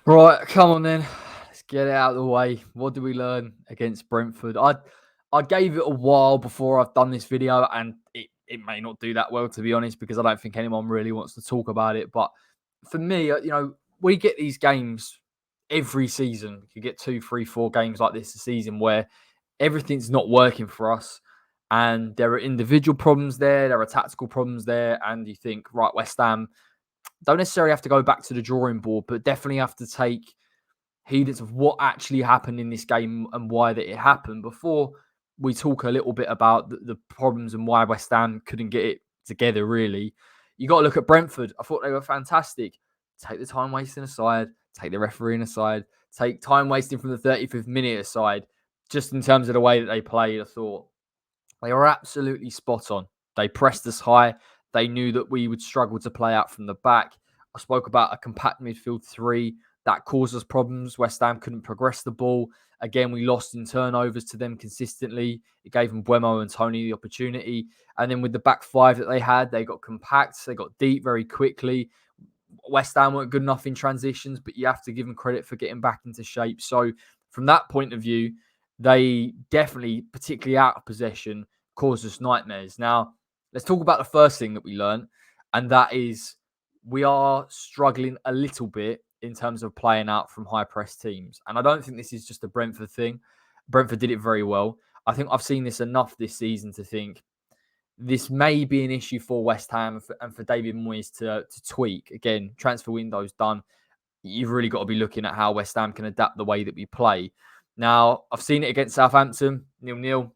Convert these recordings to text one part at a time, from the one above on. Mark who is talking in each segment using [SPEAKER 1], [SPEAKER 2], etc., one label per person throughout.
[SPEAKER 1] Right, come on then. Let's get it out of the way. What did we learn against Brentford? I gave it a while before I've done this video, and it may not do that well, to be honest, because I don't think anyone really wants to talk about it. But for me, we get these games every season. You get 2, 3, 4 games like this a season where everything's not working for us. And there are individual problems there are tactical problems there. And you think, right, West Ham don't necessarily have to go back to the drawing board, but definitely have to take heed of what actually happened in this game and why that it happened before we talk a little bit about the problems and why West Ham couldn't get it together, really. You got to look at Brentford. I thought they were fantastic. Take the time wasting aside, take the refereeing aside, take time wasting from the 35th minute aside, just in terms of the way that they played. I thought they were absolutely spot on. They pressed us high. They knew that we would struggle to play out from the back. I spoke about a compact midfield three that caused us problems. West Ham couldn't progress the ball. Again, we lost in turnovers to them consistently. It gave them Buemo and Tony the opportunity. And then with the back five that they had, they got compact. They got deep very quickly. West Ham weren't good enough in transitions, but you have to give them credit for getting back into shape. So from that point of view, they definitely, particularly out of possession, caused us nightmares. Now, let's talk about the first thing that we learned, and that is we are struggling a little bit in terms of playing out from high press teams. And I don't think this is just a Brentford thing. Brentford did it very well. I think I've seen this enough this season to think this may be an issue for West Ham and for David Moyes to tweak. Again, transfer window's done. You've really got to be looking at how West Ham can adapt the way that we play. Now, I've seen it against Southampton, 0-0.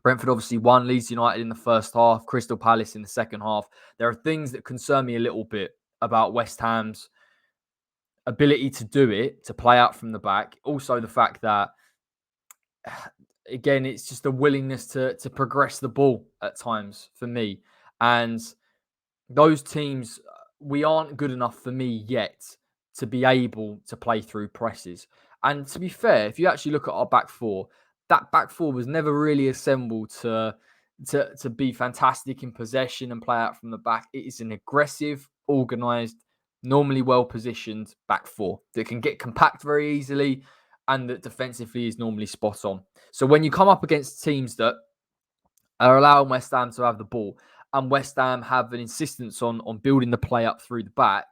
[SPEAKER 1] Brentford obviously won, Leeds United in the first half, Crystal Palace in the second half. There are things that concern me a little bit about West Ham's ability to do it, to play out from the back. Also, the fact that, again, it's just a willingness to progress the ball at times for me. And those teams, we aren't good enough for me yet to be able to play through presses. And to be fair, if you actually look at our back four, that back four was never really assembled to be fantastic in possession and play out from the back. It is an aggressive, organised, normally well-positioned back four that can get compact very easily and that defensively is normally spot on. So when you come up against teams that are allowing West Ham to have the ball and West Ham have an insistence on building the play up through the back,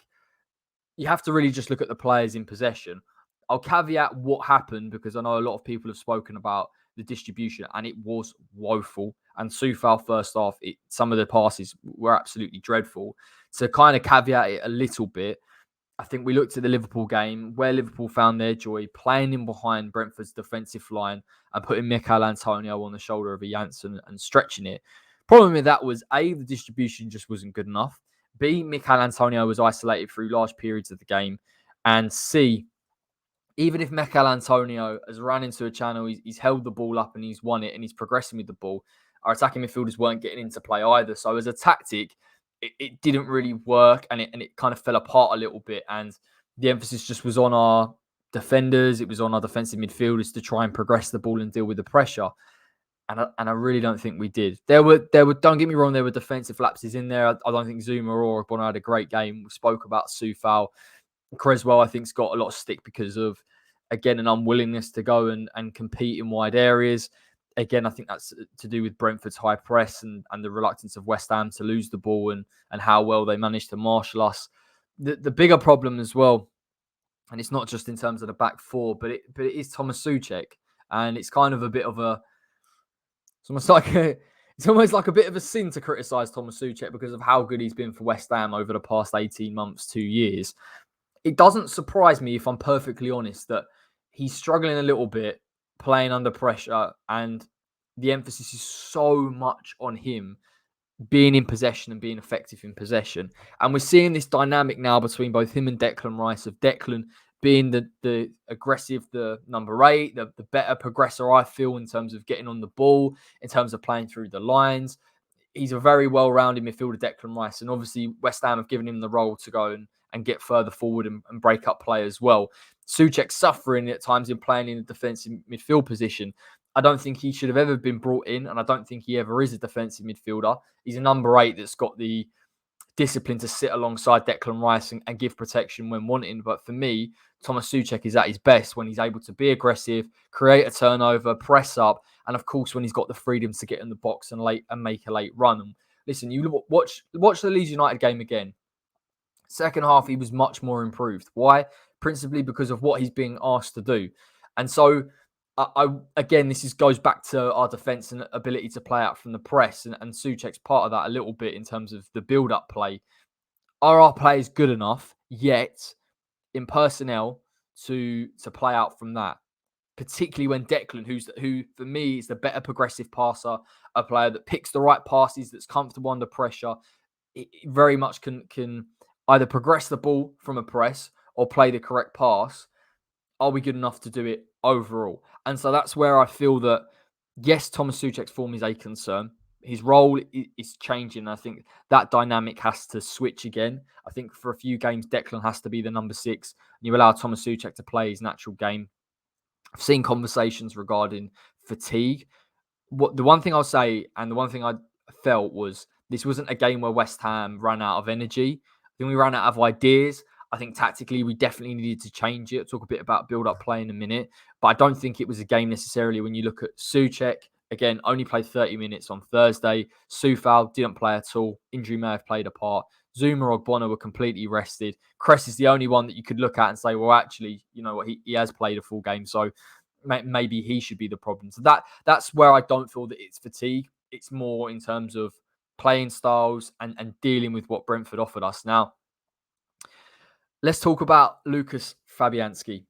[SPEAKER 1] you have to really just look at the players in possession. I'll caveat what happened because I know a lot of people have spoken about the distribution and it was woeful. And Soufal first half, some of the passes were absolutely dreadful. To kind of caveat it a little bit, I think we looked at the Liverpool game where Liverpool found their joy playing in behind Brentford's defensive line and putting Mikel Antonio on the shoulder of a Janssen and stretching it. Problem with that was A, the distribution just wasn't good enough. B, Mikel Antonio was isolated through large periods of the game. And C, even if Mikel Antonio has run into a channel, he's held the ball up and he's won it and he's progressing with the ball, our attacking midfielders weren't getting into play either. So as a tactic, it didn't really work and it kind of fell apart a little bit. And the emphasis just was on our defenders. It was on our defensive midfielders to try and progress the ball and deal with the pressure. And I really don't think we did. There were. Don't get me wrong. There were defensive lapses in there. I don't think Zuma or Ogbonna had a great game. We spoke about Soufal. Creswell, I think, has got a lot of stick because of, again, an unwillingness to go and compete in wide areas. Again, I think that's to do with Brentford's high press and the reluctance of West Ham to lose the ball and how well they managed to marshal us. The bigger problem as well, and it's not just in terms of the back four, but it is Tomas Soucek. And it's kind of a bit of a... It's almost like a bit of a sin to criticise Tomas Soucek because of how good he's been for West Ham over the past 18 months, 2 years. It doesn't surprise me, if I'm perfectly honest, that he's struggling a little bit playing under pressure and the emphasis is so much on him being in possession and being effective in possession. And we're seeing this dynamic now between both him and Declan Rice, of Declan being the aggressive, the number 8, the better progressor, I feel, in terms of getting on the ball, in terms of playing through the lines. He's a very well-rounded midfielder, Declan Rice. And obviously, West Ham have given him the role to go and get further forward and break up play as well. Soucek's suffering at times in playing in a defensive midfield position. I don't think he should have ever been brought in, and I don't think he ever is a defensive midfielder. He's a number 8 that's got the discipline to sit alongside Declan Rice and give protection when wanting. But for me, Tomas Soucek is at his best when he's able to be aggressive, create a turnover, press up, and of course when he's got the freedom to get in the box and make a late run. And listen, you watch the Leeds United game again. Second half, he was much more improved. Why? Principally because of what he's being asked to do. And so, again, goes back to our defence and ability to play out from the press. And Soucek's part of that a little bit in terms of the build-up play. Are our players good enough yet in personnel to play out from that? Particularly when Declan, who for me is the better progressive passer, a player that picks the right passes, that's comfortable under pressure, it very much can either progress the ball from a press or play the correct pass. Are we good enough to do it overall? And so that's where I feel that, yes, Tomas Soucek's form is a concern. His role is changing. I think that dynamic has to switch again. I think for a few games, Declan has to be the number 6. And you allow Tomas Soucek to play his natural game. I've seen conversations regarding fatigue. The one thing I'll say, and the one thing I felt, was this wasn't a game where West Ham ran out of energy. I think we ran out of ideas. I think tactically we definitely needed to change it. I'll talk a bit about build-up play in a minute. But I don't think it was a game necessarily when you look at Soucek. Again, only played 30 minutes on Thursday. Soufal didn't play at all. Injury may have played a part. Zuma or Bonner were completely rested. Cress is the only one that you could look at and say, well, actually, you know what, he has played a full game. So maybe he should be the problem. So that's where I don't feel that it's fatigue. It's more in terms of playing styles and dealing with what Brentford offered us. Now, let's talk about Lukasz Fabianski.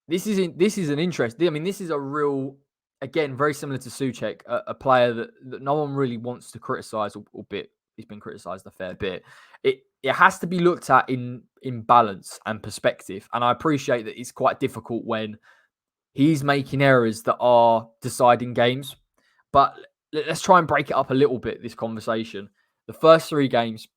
[SPEAKER 1] This is an interest. I mean, this is a real, again, very similar to Soucek, a player that no one really wants to criticise, albeit he's been criticised a fair bit. It has to be looked at in balance and perspective. And I appreciate that it's quite difficult when he's making errors that are deciding games. But let's try and break it up a little bit, this conversation. The first 3 games,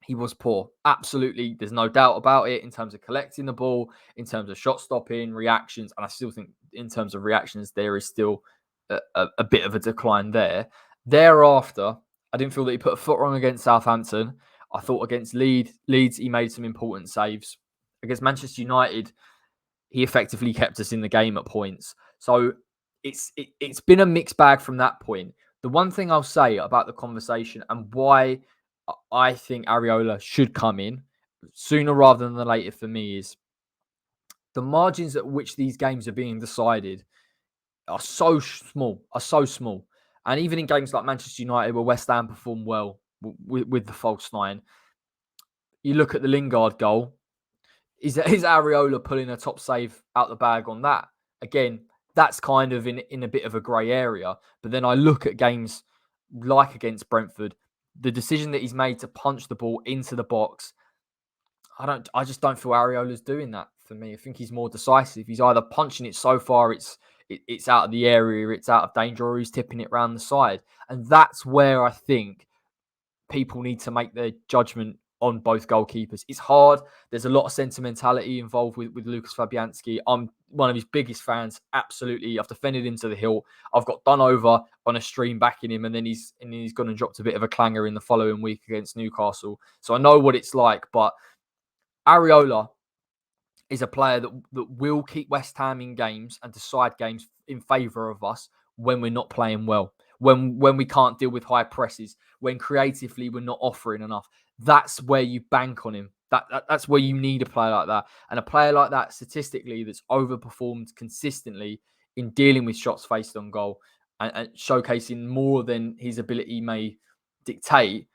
[SPEAKER 1] he was poor. Absolutely. There's no doubt about it in terms of collecting the ball, in terms of shot stopping, reactions. And I still think in terms of reactions, there is still a bit of a decline there. Thereafter, I didn't feel that he put a foot wrong against Southampton. I thought against Leeds, he made some important saves. Against Manchester United, he effectively kept us in the game at points. So it's been a mixed bag from that point. The one thing I'll say about the conversation and why I think Areola should come in sooner rather than later for me is the margins at which these games are being decided are so small. And even in games like Manchester United, where West Ham performed well with the false 9, you look at the Lingard goal. Is Areola pulling a top save out the bag on that? Again, that's kind of in a bit of a grey area. But then I look at games like against Brentford, the decision that he's made to punch the ball into the box, I just don't feel Areola's doing that for me. I think he's more decisive. He's either punching it so far it's out of the area, it's out of danger, or he's tipping it around the side. And that's where I think people need to make their judgment on both goalkeepers. It's hard. There's a lot of sentimentality involved with Lukasz Fabianski. I'm one of his biggest fans. Absolutely. I've defended him to the hilt. I've got done over on a stream backing him, and then he's gone and dropped a bit of a clanger in the following week against Newcastle. So I know what it's like, but Areola is a player that will keep West Ham in games and decide games in favour of us when we're not playing well, when we can't deal with high presses, when creatively we're not offering enough. That's where you bank on him. That's where you need a player like that. And a player like that, statistically, that's overperformed consistently in dealing with shots faced on goal and showcasing more than his ability may dictate,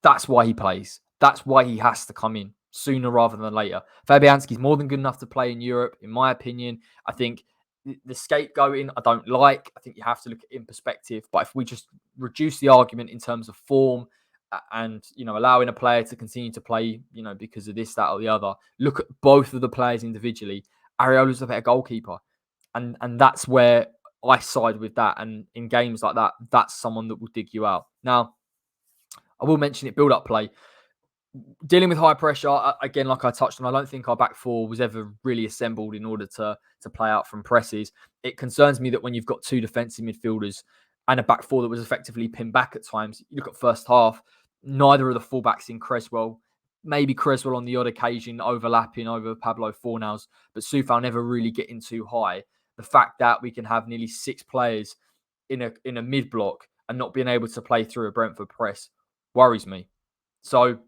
[SPEAKER 1] that's why he plays. That's why he has to come in sooner rather than later. Fabianski's more than good enough to play in Europe, in my opinion. I think the scapegoating I don't like. I think you have to look at it in perspective. But if we just reduce the argument in terms of form and, allowing a player to continue to play, because of this, that, or the other, look at both of the players individually. Areola's a better goalkeeper. And that's where I side with that. And in games like that, that's someone that will dig you out. Now, I will mention it, build-up play. Dealing with high pressure, again, like I touched on, I don't think our back four was ever really assembled in order to play out from presses. It concerns me that when you've got 2 defensive midfielders and a back four that was effectively pinned back at times, you look at first half, neither of the fullbacks in Cresswell. Maybe Cresswell on the odd occasion overlapping over Pablo Fornals, but Soufal never really getting too high. The fact that we can have nearly 6 players in a mid block and not being able to play through a Brentford press worries me. So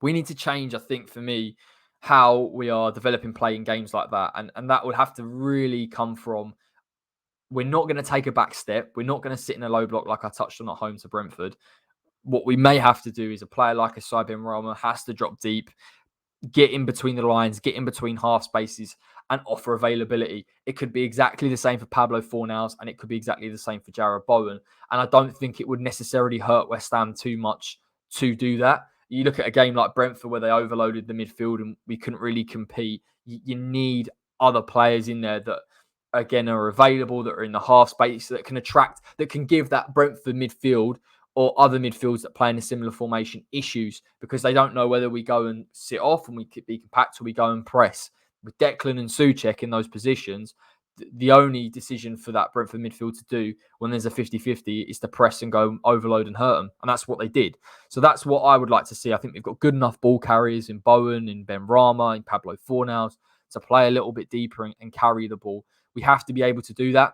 [SPEAKER 1] we need to change, I think, for me, how we are developing play in games like that. And that would have to really come from, we're not going to take a back step. We're not going to sit in a low block like I touched on at home to Brentford. What we may have to do is a player like a Saibem Roma has to drop deep, get in between the lines, get in between half spaces, and offer availability. It could be exactly the same for Pablo Fornals, and it could be exactly the same for Jarrod Bowen. And I don't think it would necessarily hurt West Ham too much to do that. You look at a game like Brentford where they overloaded the midfield and we couldn't really compete. You need other players in there that, again, are available, that are in the half space, that can attract, that can give that Brentford midfield or other midfields that play in a similar formation issues, because they don't know whether we go and sit off and we could be compact or we go and press. With Declan and Soucek in those positions, the only decision for that Brentford midfield to do when there's a 50-50 is to press and go overload and hurt them. And that's what they did. So that's what I would like to see. I think we've got good enough ball carriers in Bowen, in Ben Rama, in Pablo Fornals to play a little bit deeper and carry the ball. We have to be able to do that.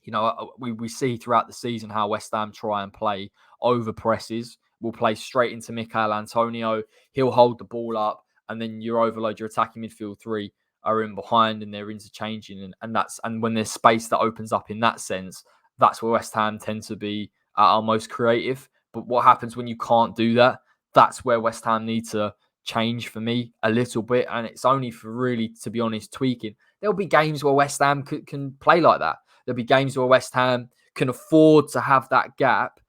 [SPEAKER 1] You know, we see throughout the season how West Ham try and play over presses. We'll play straight into Michail Antonio. He'll hold the ball up, and then you overload your attacking midfield 3 are in behind and they're interchanging. And when there's space that opens up in that sense, that's where West Ham tend to be at our most creative. But what happens when you can't do that? That's where West Ham need to change for me a little bit. And it's only for really, to be honest, tweaking. There'll be games where West Ham can play like that. There'll be games where West Ham can afford to have that gap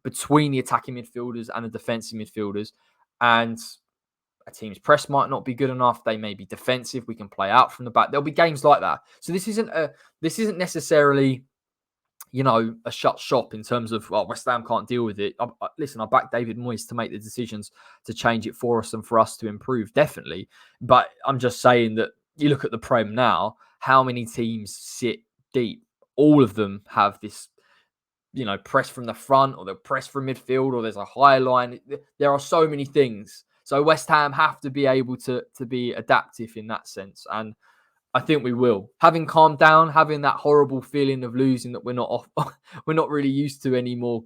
[SPEAKER 1] between the attacking midfielders and the defensive midfielders. And a team's press might not be good enough. They may be defensive. We can play out from the back. There'll be games like that. So this isn't necessarily, you know, a shut shop in terms of, well, West Ham can't deal with it. Listen, I back David Moyes to make the decisions to change it for us and for us to improve, definitely. But I'm just saying that you look at the Prem now, how many teams sit deep? All of them have this, you know, press from the front, or they'll press from midfield, or there's a high line. There are so many things. So West Ham have to be able to be adaptive in that sense. And I think we will. Having calmed down, having that horrible feeling of losing that we're not really used to anymore,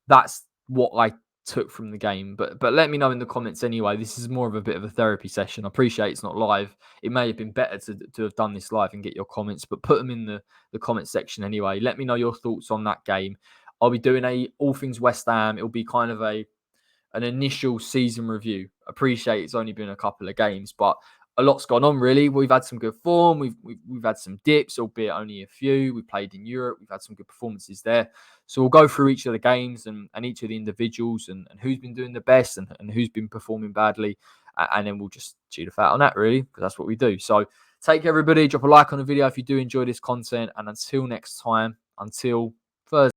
[SPEAKER 1] that's what I took from the game. But let me know in the comments anyway. This is more of a bit of a therapy session. I appreciate it's not live. It may have been better to have done this live and get your comments, but put them in the comment section anyway. Let me know your thoughts on that game. I'll be doing a all things West Ham. It'll be kind of an initial season review. Appreciate it's only been a couple of games, but a lot's gone on, really. We've had some good form. We've had some dips, albeit only a few. We played in Europe. We've had some good performances there. So we'll go through each of the games and each of the individuals and who's been doing the best and who's been performing badly. And then we'll just chew the fat on that, really, because that's what we do. So take care, everybody. Drop a like on the video if you do enjoy this content. And until next time, until Thursday.